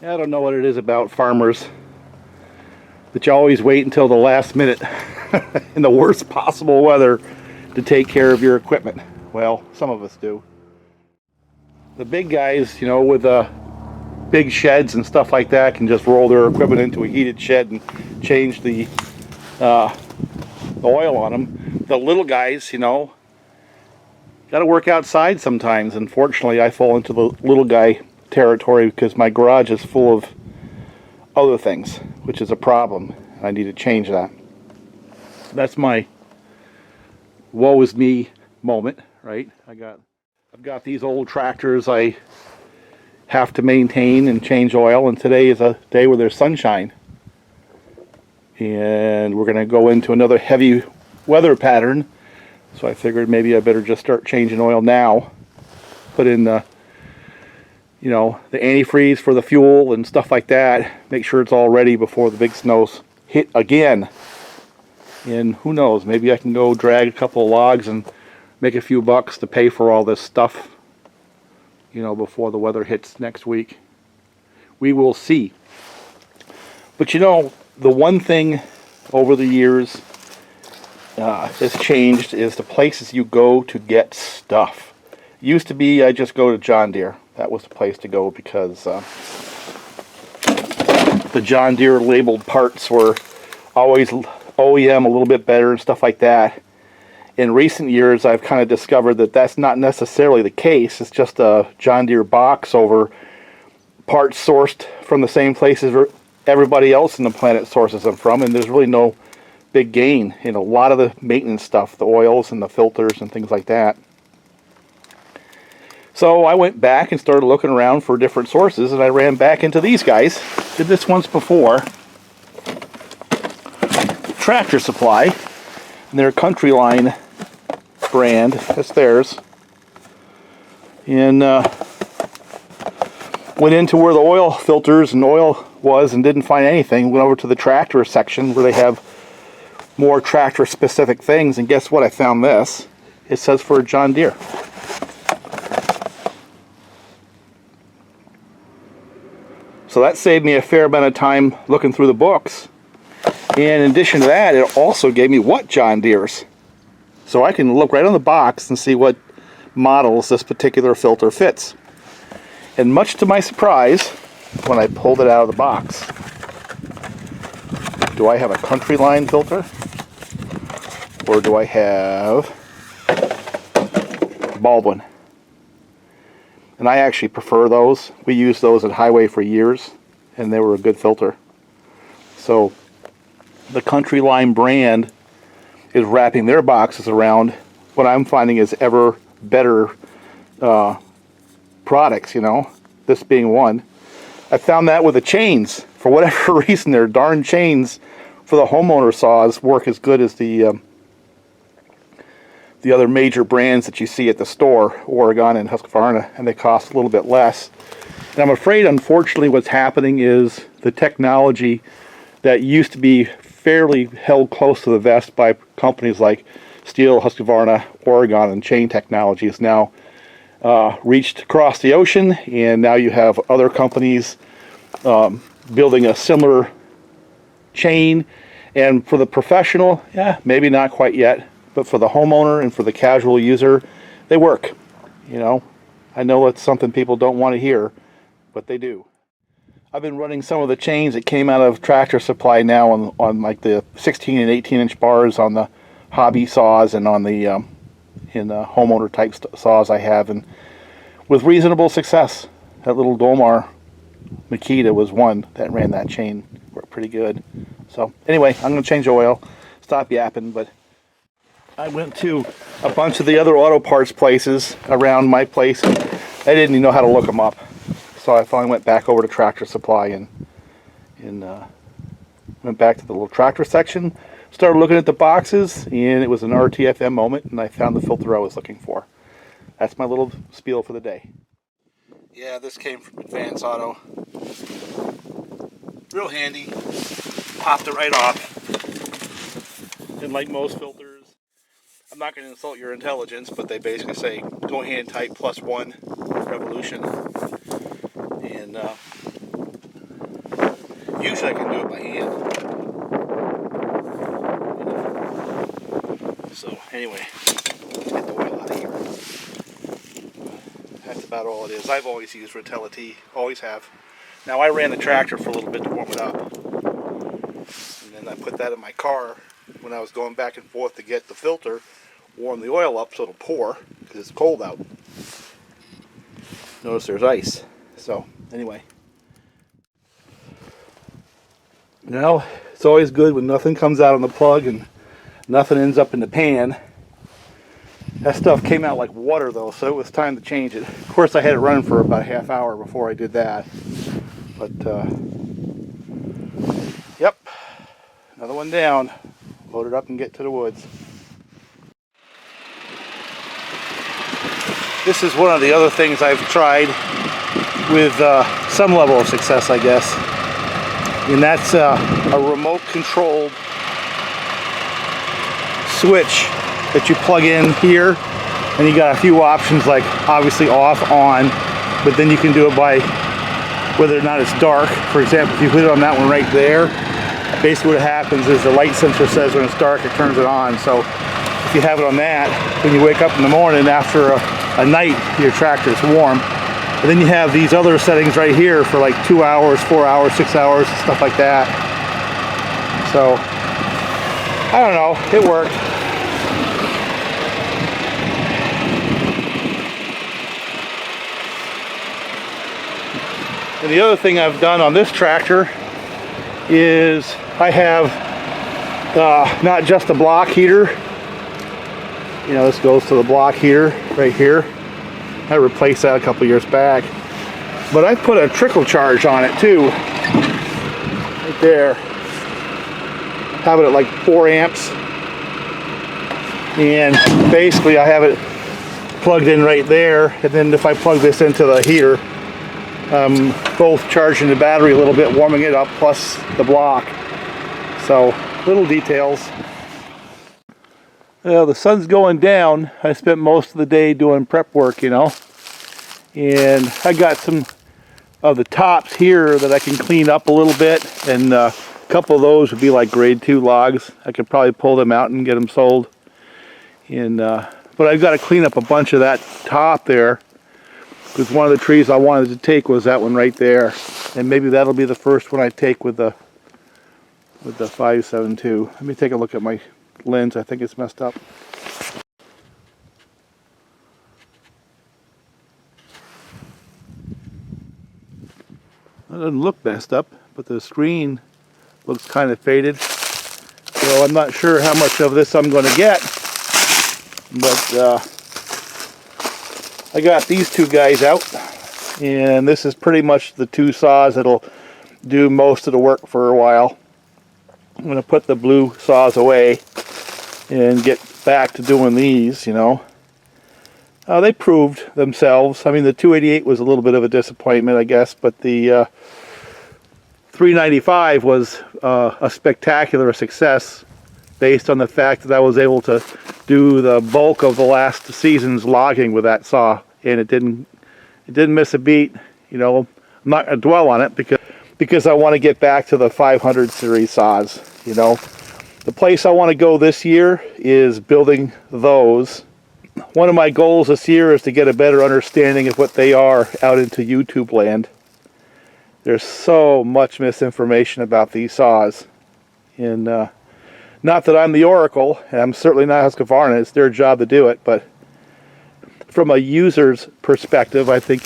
I don't know what it is about farmers that you always wait until the last minute in the worst possible weather to take care of your equipment. Well, some of us do. The big guys, you know, with big sheds and stuff like that can just roll their equipment into a heated shed and change the oil on them. The little guys, you know, got to work outside sometimes. Unfortunately, I fall into the little guy territory because my garage is full of other things, which is a problem. I need to change that. That's my woe is me moment, right? I've got these old tractors I have to maintain and change oil, and today is a day where there's sunshine. And we're going to go into another heavy weather pattern, so I figured maybe I better just start changing oil now. Put in the, you know, the antifreeze for the fuel and stuff like that. Make sure it's all ready before the big snows hit again. And who knows, maybe I can go drag a couple of logs and make a few bucks to pay for all this stuff, you know, before the weather hits next week. We will see. But you know, the one thing over the years has changed is the places you go to get stuff. It used to be I just go to John Deere. That was the place to go because the John Deere labeled parts were always OEM a little bit better and stuff like that. In recent years, I've kind of discovered that that's not necessarily the case. It's just a John Deere box over parts sourced from the same places everybody else in the planet sources them from, and there's really no big gain in a lot of the maintenance stuff, the oils and the filters and things like that. So I went back and started looking around for different sources, and I ran back into these guys. Did this once before. Tractor Supply, and their Country Line brand. That's theirs. And went into where the oil filters and oil was and didn't find anything. Went over to the tractor section where they have more tractor specific things, and guess what? I found this. It says for a John Deere. So that saved me a fair amount of time looking through the books. And in addition to that, it also gave me what John Deere's. So I can look right on the box and see what models this particular filter fits. And much to my surprise, when I pulled it out of the box, do I have a Country Line filter? Or do I have Baldwin? And I actually prefer those. We used those at Highway for years, and they were a good filter. So the Country Line brand is wrapping their boxes around what I'm finding is ever better products, you know, this being one. I found that with the chains. For whatever reason, their darn chains for the homeowner saws work as good as the other major brands that you see at the store, Oregon and Husqvarna, and they cost a little bit less. And I'm afraid, unfortunately, what's happening is the technology that used to be fairly held close to the vest by companies like Stihl, Husqvarna, Oregon, and Chain Technology is now reached across the ocean, and now you have other companies building a similar chain. And for the professional, yeah, maybe not quite yet, but for the homeowner and for the casual user, they work. You know, I know it's something people don't want to hear, but they do. I've been running some of the chains that came out of Tractor Supply now on like the 16 and 18 inch bars on the hobby saws and on the in the homeowner type saws I have, and with reasonable success. That little Dolmar Makita was one that ran that chain. Worked pretty good. So anyway, I'm going to change oil. Stop yapping, but I went to a bunch of the other auto parts places around my place, and I didn't even know how to look them up. So I finally went back over to Tractor Supply and went back to the little tractor section, started looking at the boxes, and it was an RTFM moment, and I found the filter I was looking for. That's my little spiel for the day. Yeah, this came from Advance Auto. Real handy. Popped it right off. And like most filters, I'm not going to insult your intelligence, but they basically say go hand tight +1 revolution. And Usually I can do it by hand. So anyway, let's get the oil out of here. That's about all it is. I've always used Rotella T, always have. Now I ran the tractor for a little bit to warm it up. And then I put that in my car when I was going back and forth to get the filter, warm the oil up so it'll pour, because it's cold out. Notice there's ice. So anyway. Now, it's always good when nothing comes out on the plug and nothing ends up in the pan. That stuff came out like water though, so it was time to change it. Of course I had it running for about a half hour before I did that. But, yep, another one down. Load it up and get to the woods. This is one of the other things I've tried with some level of success, I guess. And that's a remote controlled switch that you plug in here. And you got a few options, like obviously off, on, but then you can do it by whether or not it's dark. For example, if you put it on that one right there, basically what happens is the light sensor says when it's dark, it turns it on. So if you have it on that, when you wake up in the morning after a night, your tractor is warm. And then you have these other settings right here for like 2 hours, 4 hours, 6 hours, stuff like that. So, I don't know, it worked. And the other thing I've done on this tractor is I have not just a block heater. You know, this goes to the block heater right here. I replaced that a couple years back. But I put a trickle charge on it too. Right there. Have it at like 4 amps. And basically I have it plugged in right there. And then if I plug this into the heater, both charging the battery a little bit, warming it up, plus the block. So, little details. Well, the sun's going down. I spent most of the day doing prep work, you know. And I got some of the tops here that I can clean up a little bit. And a couple of those would be like grade 2 logs. I could probably pull them out and get them sold. And but I've got to clean up a bunch of that top there, because one of the trees I wanted to take was that one right there. And maybe that'll be the first one I take with the 572. Let me take a look at my lens. I think it's messed up. It doesn't look messed up, but the screen looks kind of faded. So I'm not sure how much of this I'm going to get, but I got these two guys out, and this is pretty much the two saws that'll do most of the work for a while. I'm going to put the blue saws away and get back to doing these, you know. They proved themselves. I mean, the 288 was a little bit of a disappointment, I guess, but the 395 was a spectacular success based on the fact that I was able to do the bulk of the last season's logging with that saw, and it didn't miss a beat. You know, I'm not going to dwell on it because I want to get back to the 500 series saws, you know. The place I want to go this year is building those. One of my goals this year is to get a better understanding of what they are out into YouTube land. There's so much misinformation about these saws. And not that I'm the oracle, and I'm certainly not Husqvarna, it's their job to do it, but from a user's perspective, I think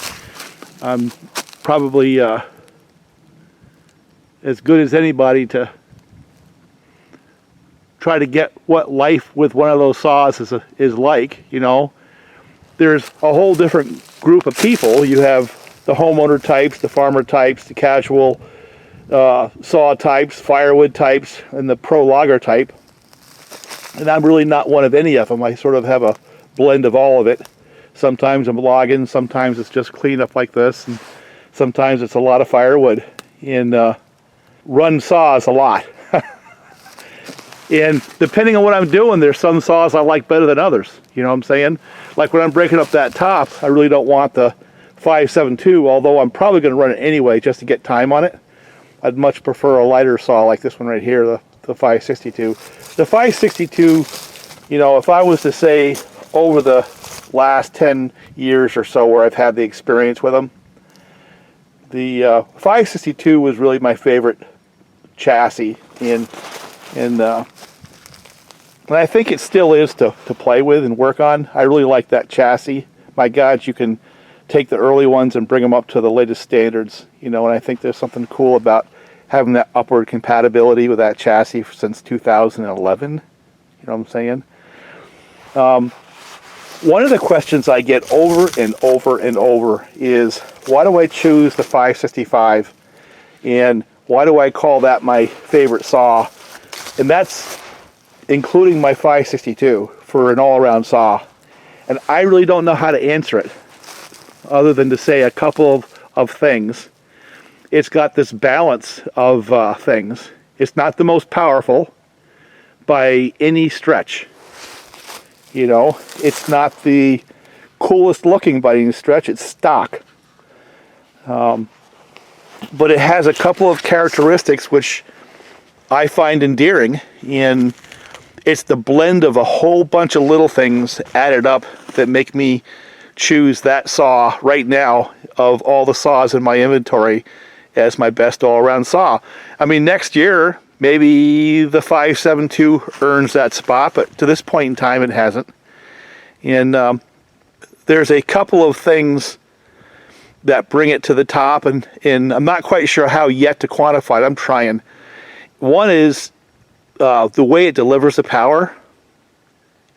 I'm probably as good as anybody to try to get what life with one of those saws is like, you know. There's a whole different group of people. You have the homeowner types, the farmer types, the casual saw types, firewood types, and the pro logger type. And I'm really not one of any of them. I sort of have a blend of all of it. Sometimes I'm logging, sometimes it's just cleanup like this, and sometimes it's a lot of firewood. And run saws a lot. And depending on what I'm doing, there's some saws I like better than others. You know what I'm saying? Like when I'm breaking up that top, I really don't want the 572, although I'm probably going to run it anyway just to get time on it. I'd much prefer a lighter saw like this one right here, the 562. The 562, you know, if I was to say over the last 10 years or so where I've had the experience with them, the 562 was really my favorite chassis, and I think it still is to play with and work on. I really like that chassis. My God, you can take the early ones and bring them up to the latest standards, you know, and I think there's something cool about having that upward compatibility with that chassis since 2011. You know what I'm saying? One of the questions I get over and over and over is, why do I choose the 565? And why do I call that my favorite saw? And that's including my 562 for an all-around saw. And I really don't know how to answer it, other than to say a couple of things. It's got this balance of things. It's not the most powerful by any stretch. You know, it's not the coolest looking by any stretch. It's stock. But it has a couple of characteristics which I find endearing, and it's the blend of a whole bunch of little things added up that make me choose that saw right now of all the saws in my inventory as my best all-around saw. I mean, next year maybe the 572 earns that spot, but to this point in time it hasn't. And there's a couple of things that bring it to the top, and I'm not quite sure how yet to quantify it. I'm trying. One is the way it delivers the power,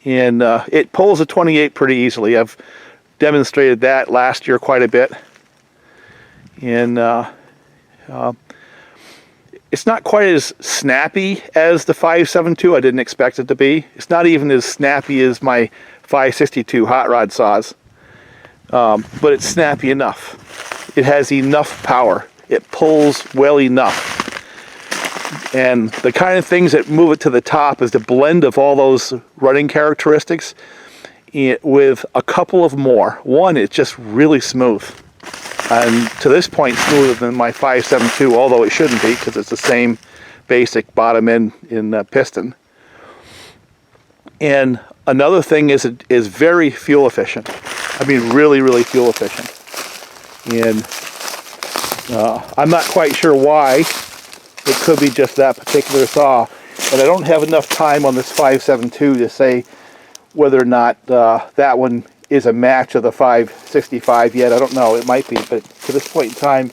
and it pulls a 28 pretty easily. I've demonstrated that last year quite a bit, and it's not quite as snappy as the 572. I didn't expect it to be. It's not even as snappy as my 562 hot rod saws, but it's snappy enough. It has enough power. It pulls well enough. And the kind of things that move it to the top is the blend of all those running characteristics with a couple of more. One, it's just really smooth. And to this point, smoother than my 572, although it shouldn't be because it's the same basic bottom end in piston. And another thing is it is very fuel efficient. I mean, really, really fuel efficient. And I'm not quite sure why. It could be just that particular saw, but I don't have enough time on this 572 to say whether or not that one is a match of the 565 yet. I don't know. It might be, but to this point in time,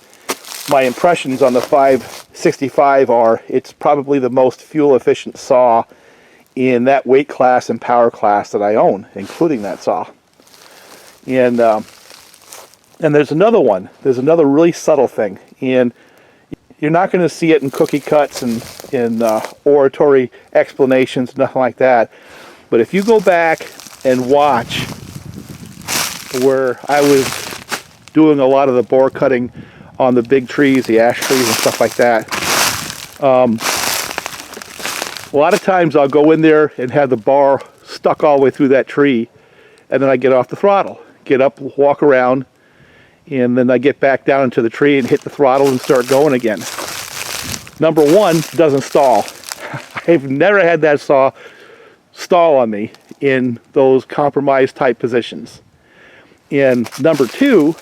my impressions on the 565 are it's probably the most fuel efficient saw in that weight class and power class that I own, including that saw. And there's another one. There's another really subtle thing, and you're not going to see it in cookie cuts and in oratory explanations, nothing like that. But if you go back and watch where I was doing a lot of the bore cutting on the big trees, the ash trees and stuff like that, a lot of times I'll go in there and have the bar stuck all the way through that tree, and then I get off the throttle, get up, walk around, and then I get back down into the tree and hit the throttle and start going again. Number one, it doesn't stall. I've never had that saw stall on me in those compromised type positions. And number two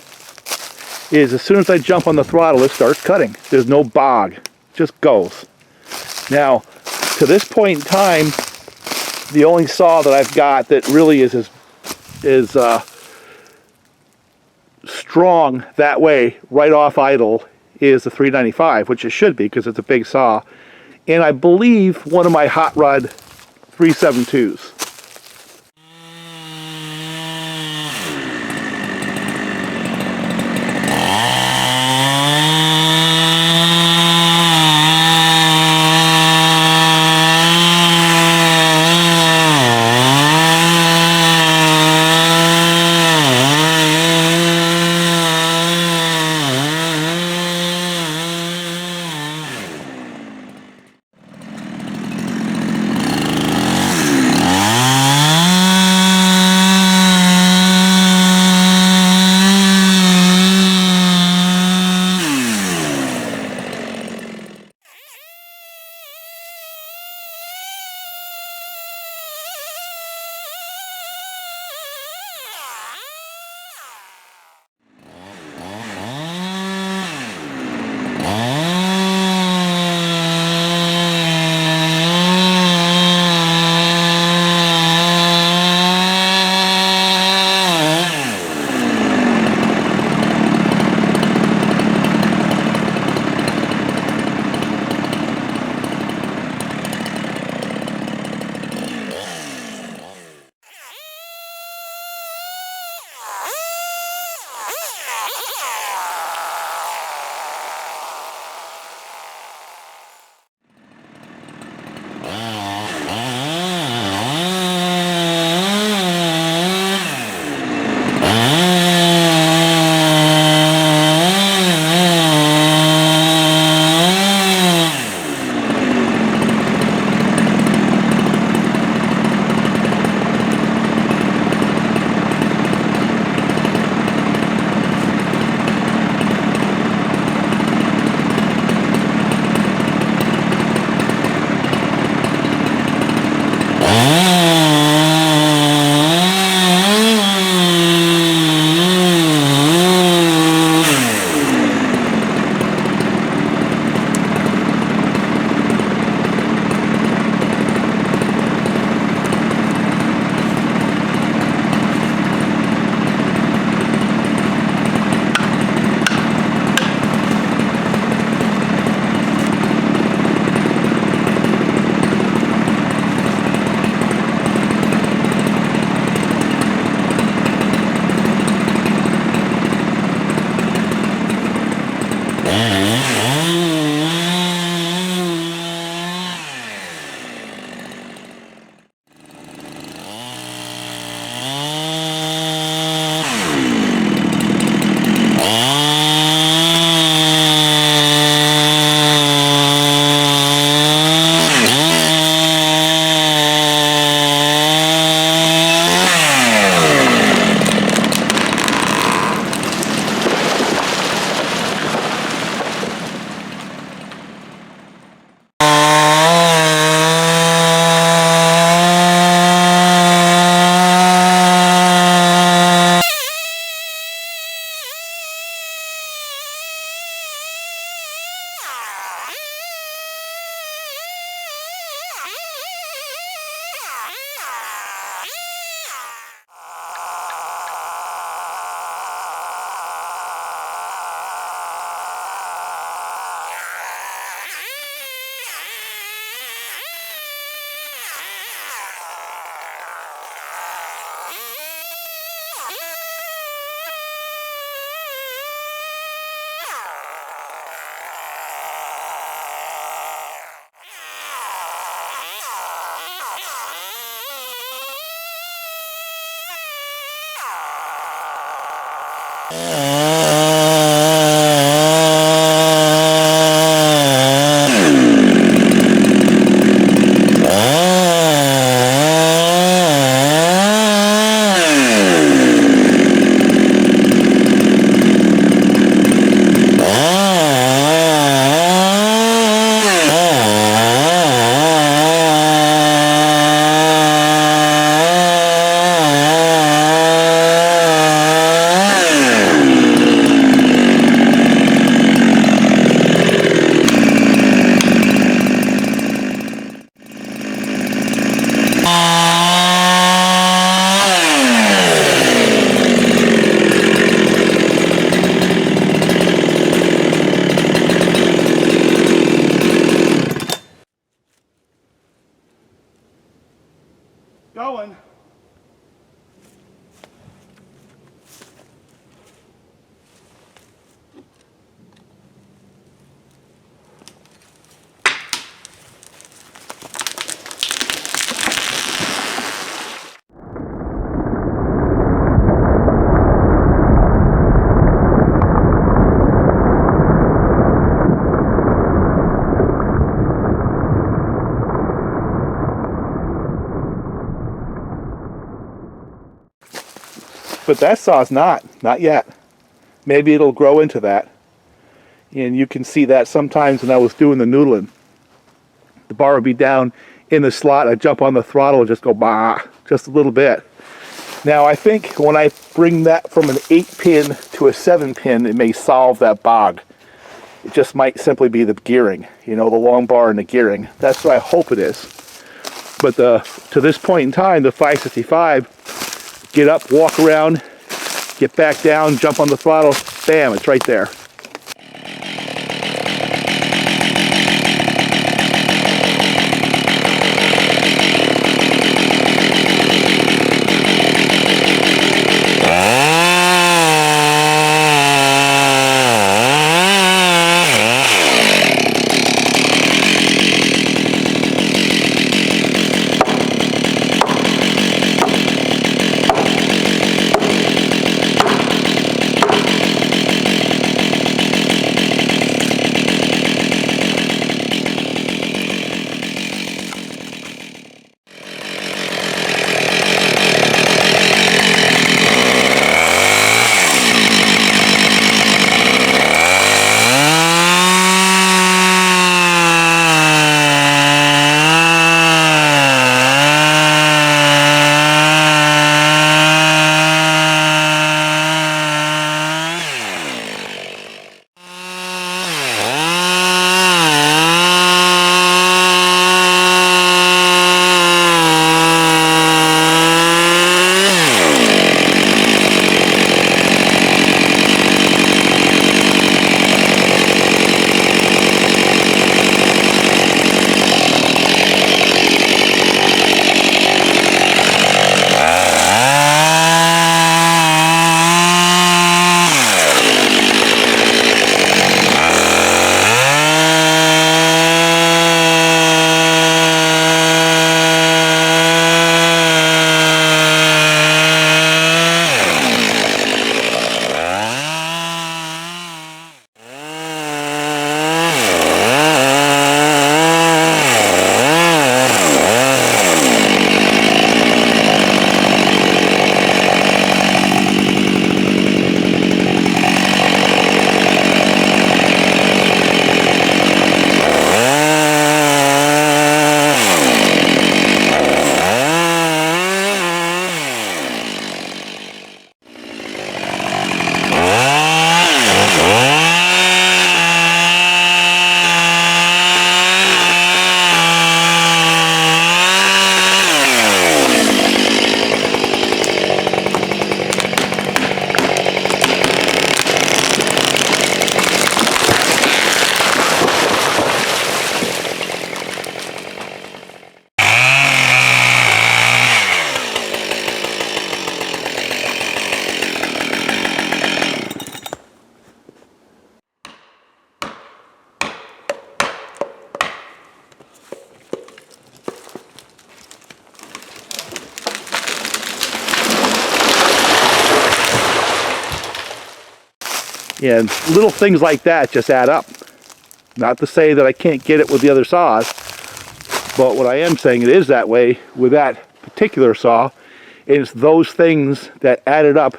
is as soon as I jump on the throttle, it starts cutting. There's no bog, it just goes. Now, to this point in time, the only saw that I've got that really is strong that way, right off idle, is the 395, which it should be because it's a big saw. And I believe one of my hot rod 372s. Going. But that saw's not yet. Maybe it'll grow into that. And you can see that sometimes when I was doing the noodling. The bar would be down in the slot, I'd jump on the throttle and just go bah, just a little bit. Now I think when I bring that from an 8-pin to a 7-pin, it may solve that bog. It just might simply be the gearing, you know, the long bar and the gearing. That's what I hope it is. But to this point in time, the 565, get up, walk around, get back down, jump on the throttle, bam, it's right there. And little things like that just add up. Not to say that I can't get it with the other saws, but what I am saying, it is that way with that particular saw. It's those things that added up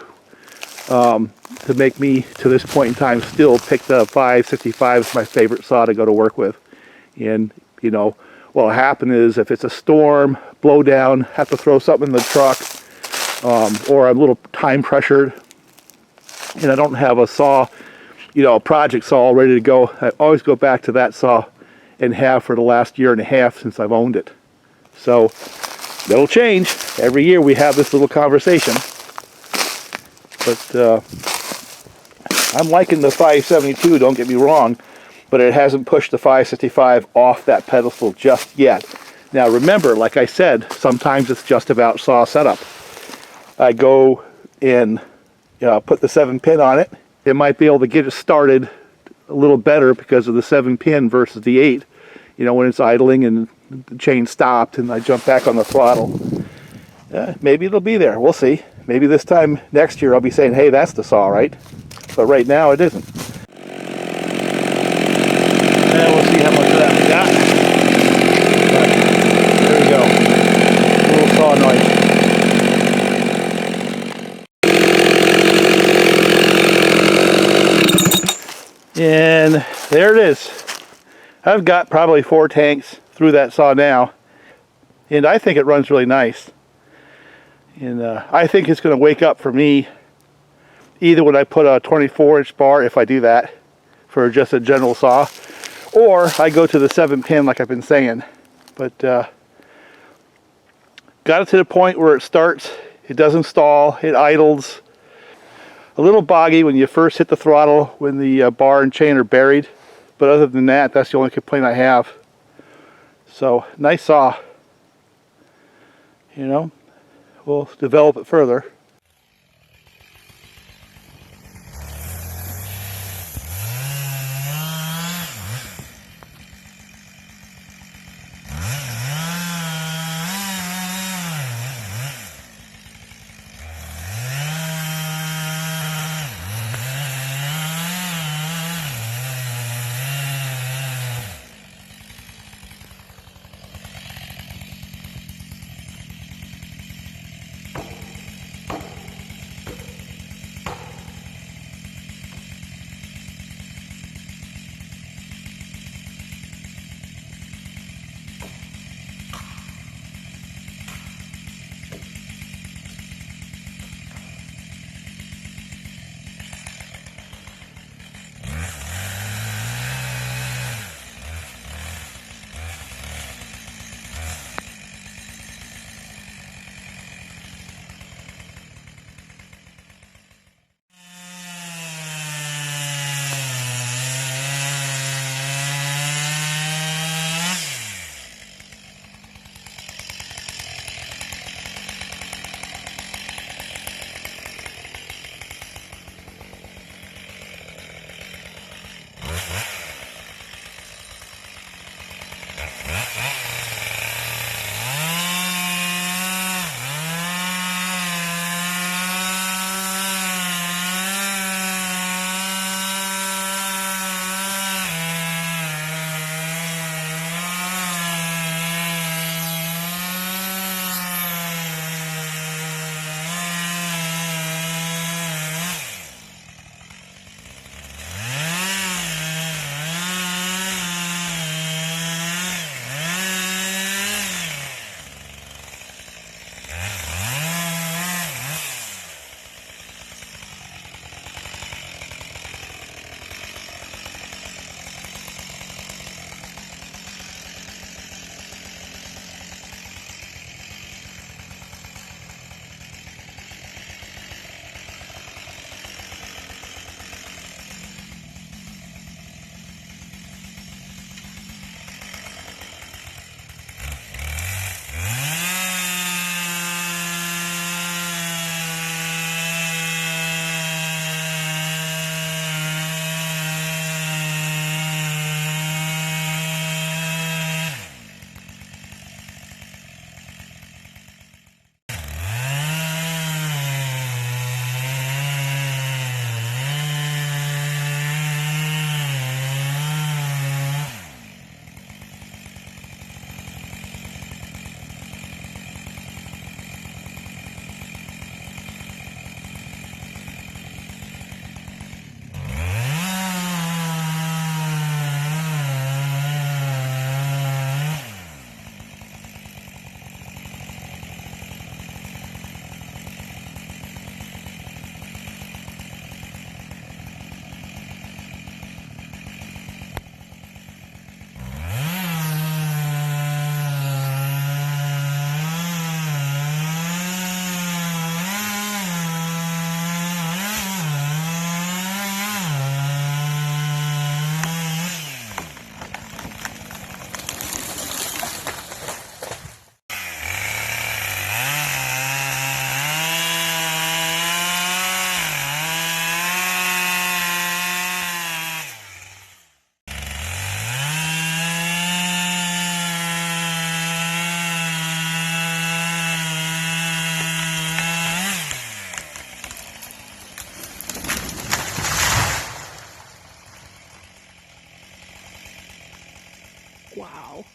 to make me, to this point in time, still pick the 565 as my favorite saw to go to work with. And, you know, what'll happen is if it's a storm, blow down, have to throw something in the truck, or I'm a little time pressured, and I don't have a saw, you know, a project saw all ready to go, I always go back to that saw and have for the last year and a half since I've owned it. So that'll change. Every year we have this little conversation. But I'm liking the 572, don't get me wrong, but it hasn't pushed the 565 off that pedestal just yet. Now remember, like I said, sometimes it's just about saw setup. I go and put the 7-pin on it. It might be able to get it started a little better because of the 7-pin versus the 8. You know, when it's idling and the chain stopped and I jump back on the throttle. Maybe it'll be there. We'll see. Maybe this time next year I'll be saying, hey, that's the saw, right? But right now it isn't. And we'll see how much of that we got. But there we go. A little saw noise. And there it is. I've got probably 4 tanks through that saw now, and I think it runs really nice. And I think it's going to wake up for me either when I put a 24-inch bar, if I do that, for just a general saw, or I go to the 7-pin like I've been saying. But got it to the point where it starts, it doesn't stall, it idles. A little boggy when you first hit the throttle when the bar and chain are buried, but other than that, that's the only complaint I have. So nice saw. You know, we'll develop it further. Wow.